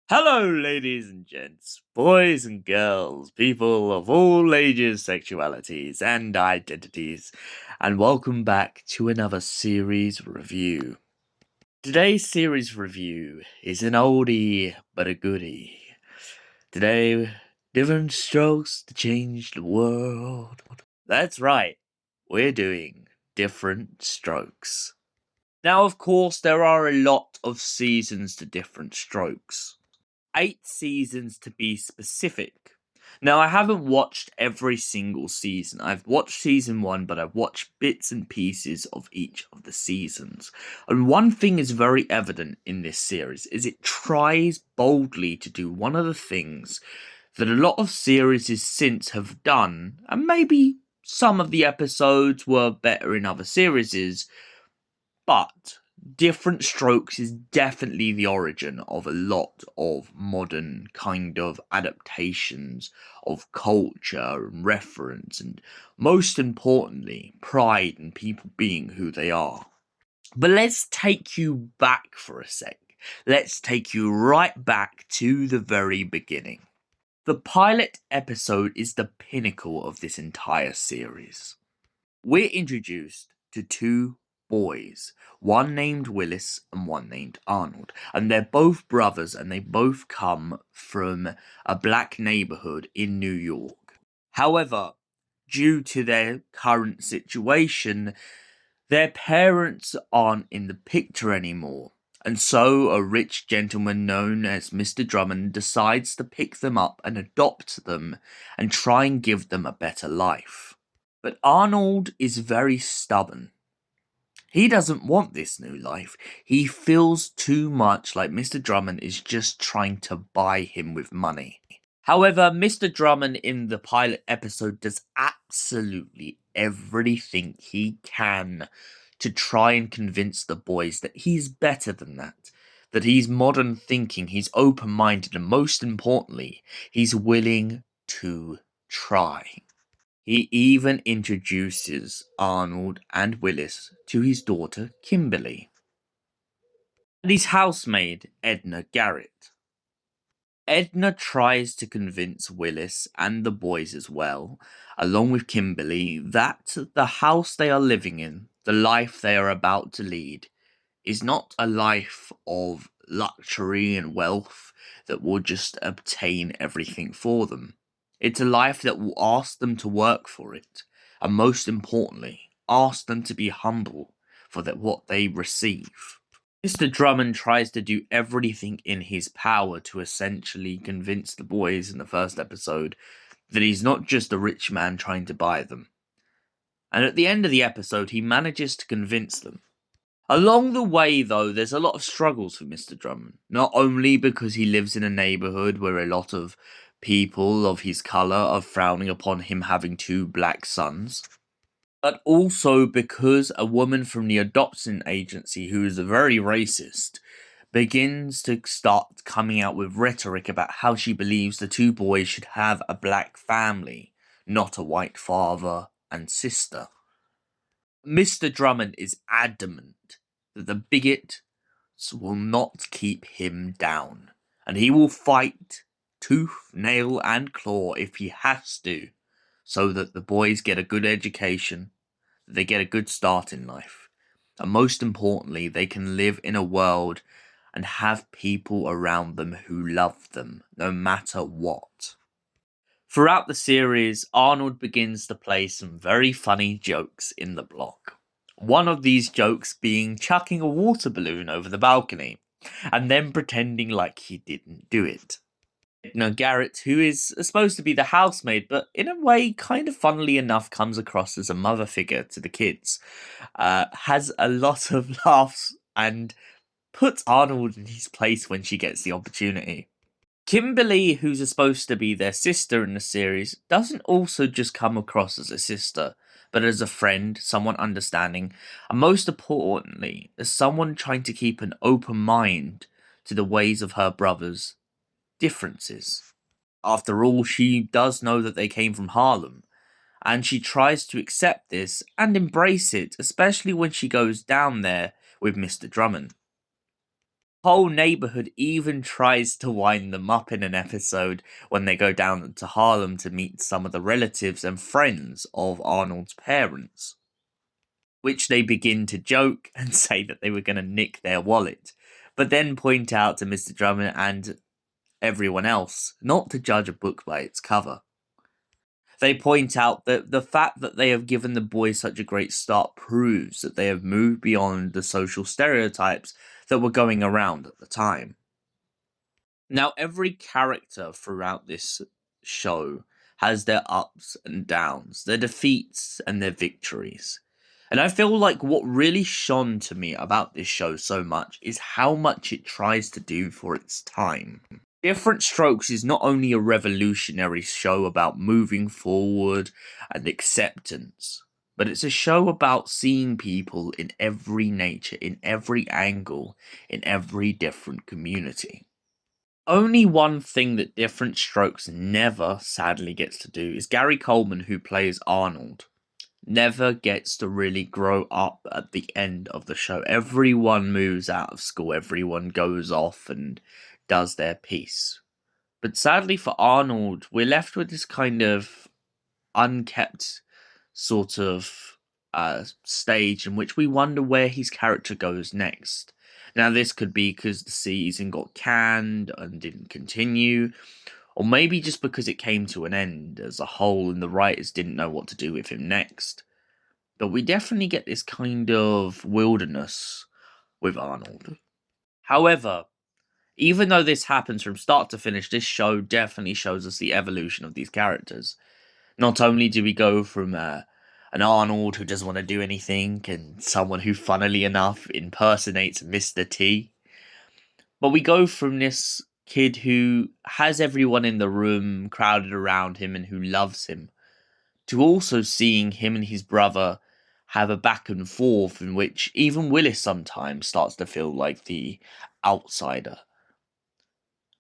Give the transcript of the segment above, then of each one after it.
Hello, ladies and gents, boys and girls, people of all ages, sexualities, and identities, and welcome back to another series review. Today's series review is an oldie but a goodie. Today, different strokes to change the world. That's right, we're doing Diff'rent Strokes. Now, of course, there are a lot of seasons to Diff'rent Strokes. 8 seasons to be specific. Now, I haven't watched every single season. I've watched season 1, but I've watched bits and pieces of each of the seasons. And one thing is very evident in this series is it tries boldly to do one of the things that a lot of series since have done, and maybe some of the episodes were better in other series, but Diff'rent Strokes is definitely the origin of a lot of modern kind of adaptations of culture and reference, and most importantly, pride in people being who they are. But let's take you back for a sec. Let's take you right back to the very beginning. The pilot episode is the pinnacle of this entire series. We're introduced to two boys, one named Willis and one named Arnold, and they're both brothers and they both come from a black neighborhood in New York. However, due to their current situation, their parents aren't in the picture anymore, and so a rich gentleman known as Mr. Drummin decides to pick them up and adopt them and try and give them a better life. But Arnold is very stubborn. He doesn't want this new life. He feels too much like Mr. Drummin is just trying to buy him with money. However, Mr. Drummin in the pilot episode does absolutely everything he can to try and convince the boys that he's better than that he's modern thinking, he's open-minded, and most importantly, he's willing to try. He even introduces Arnold and Willis to his daughter Kimberley and his housemaid Edna Garret. Edna tries to convince Willis and the boys as well, along with Kimberley, that the house they are living in, the life they are about to lead, is not a life of luxury and wealth that will just obtain everything for them. It's a life that will ask them to work for it, and most importantly, ask them to be humble for what they receive. Mr. Drummin tries to do everything in his power to essentially convince the boys in the first episode that he's not just a rich man trying to buy them. And at the end of the episode, he manages to convince them. Along the way, though, there's a lot of struggles for Mr. Drummin. Not only because he lives in a neighbourhood where a lot of people of his colour are frowning upon him having two black sons, but also because a woman from the adoption agency, who is very racist, begins to start coming out with rhetoric about how she believes the two boys should have a black family, not a white father and sister. Mr. Drummin is adamant that the bigots will not keep him down, and he will fight tooth, nail, and claw if he has to, so that the boys get a good education, they get a good start in life, and most importantly, they can live in a world and have people around them who love them, no matter what. Throughout the series, Arnold begins to play some very funny jokes in the block. One of these jokes being chucking a water balloon over the balcony, and then pretending like he didn't do it. Edna Garret, who is supposed to be the housemaid, but in a way, kind of funnily enough, comes across as a mother figure to the kids, has a lot of laughs and puts Arnold in his place when she gets the opportunity. Kimberley, who's supposed to be their sister in the series, doesn't also just come across as a sister, but as a friend, someone understanding, and most importantly, as someone trying to keep an open mind to the ways of her brother's differences. After all, she does know that they came from Harlem, and she tries to accept this and embrace it, especially when she goes down there with Mr. Drummin. The whole neighborhood even tries to wind them up in an episode when they go down to Harlem to meet some of the relatives and friends of Arnold's parents, which they begin to joke and say that they were going to nick their wallet, but then point out to Mr. Drummin and everyone else not to judge a book by its cover. They point out that the fact that they have given the boys such a great start proves that they have moved beyond the social stereotypes that were going around at the time. Now, every character throughout this show has their ups and downs, their defeats and their victories. And I feel like what really shone to me about this show so much is how much it tries to do for its time. Diff'rent Strokes is not only a revolutionary show about moving forward and acceptance, but it's a show about seeing people in every nature, in every angle, in every different community. Only one thing that Diff'rent Strokes never, sadly, gets to do is Gary Coleman, who plays Arnold, never gets to really grow up at the end of the show. Everyone moves out of school, everyone goes off and does their piece. But sadly for Arnold, we're left with this kind of unkept sort of stage in which we wonder where his character goes next. Now, this could be because the season got canned and didn't continue, or maybe just because it came to an end as a whole and the writers didn't know what to do with him next. But we definitely get this kind of wilderness with Arnold. However, even though this happens from start to finish, this show definitely shows us the evolution of these characters. Not only do we go from an Arnold who doesn't want to do anything and someone who, funnily enough, impersonates Mr. T, but we go from this kid who has everyone in the room crowded around him and who loves him, to also seeing him and his brother have a back and forth in which even Willis sometimes starts to feel like the outsider.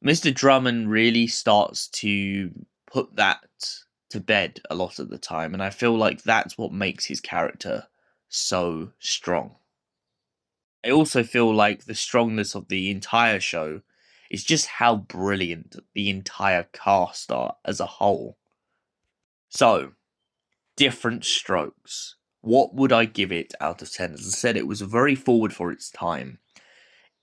Mr. Drummin really starts to put that to bed a lot of the time, and I feel like that's what makes his character so strong. I also feel like the strongness of the entire show is just how brilliant the entire cast are as a whole. So, Diff'rent Strokes. What would I give it out of 10? As I said, it was very forward for its time.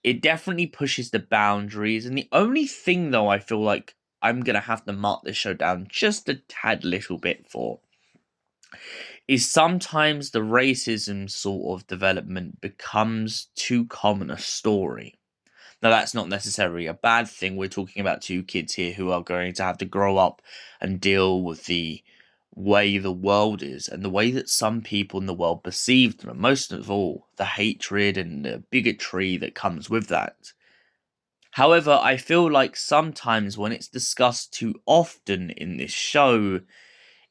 It definitely pushes the boundaries, and the only thing, though, I feel like I'm going to have to mark this show down just a tad little bit for is sometimes the racism sort of development becomes too common a story. Now, that's not necessarily a bad thing. We're talking about two kids here who are going to have to grow up and deal with the way the world is and the way that some people in the world perceive them, and most of all, the hatred and the bigotry that comes with that. However, I feel like sometimes when it's discussed too often in this show,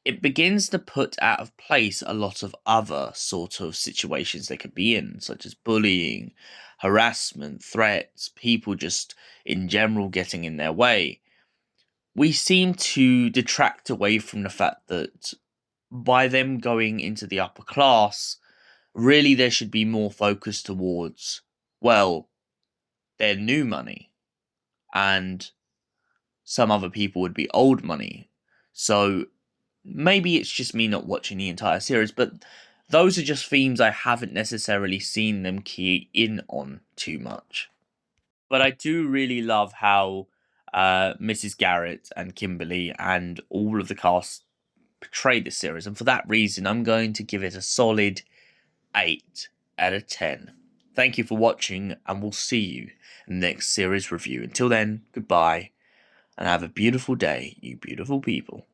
it begins to put out of place a lot of other sort of situations they could be in, such as bullying, harassment, threats, people just in general getting in their way. We seem to detract away from the fact that by them going into the upper class, really there should be more focus towards, well, their new money, and some other people would be old money. So maybe it's just me not watching the entire series, but those are just themes I haven't necessarily seen them key in on too much. But I do really love how Mrs. Garret and Kimberley and all of the cast portray this series, and for that reason, I'm going to give it a solid 8 out of 10. Thank you for watching, and we'll see you in the next series review. Until then, goodbye, and have a beautiful day, you beautiful people.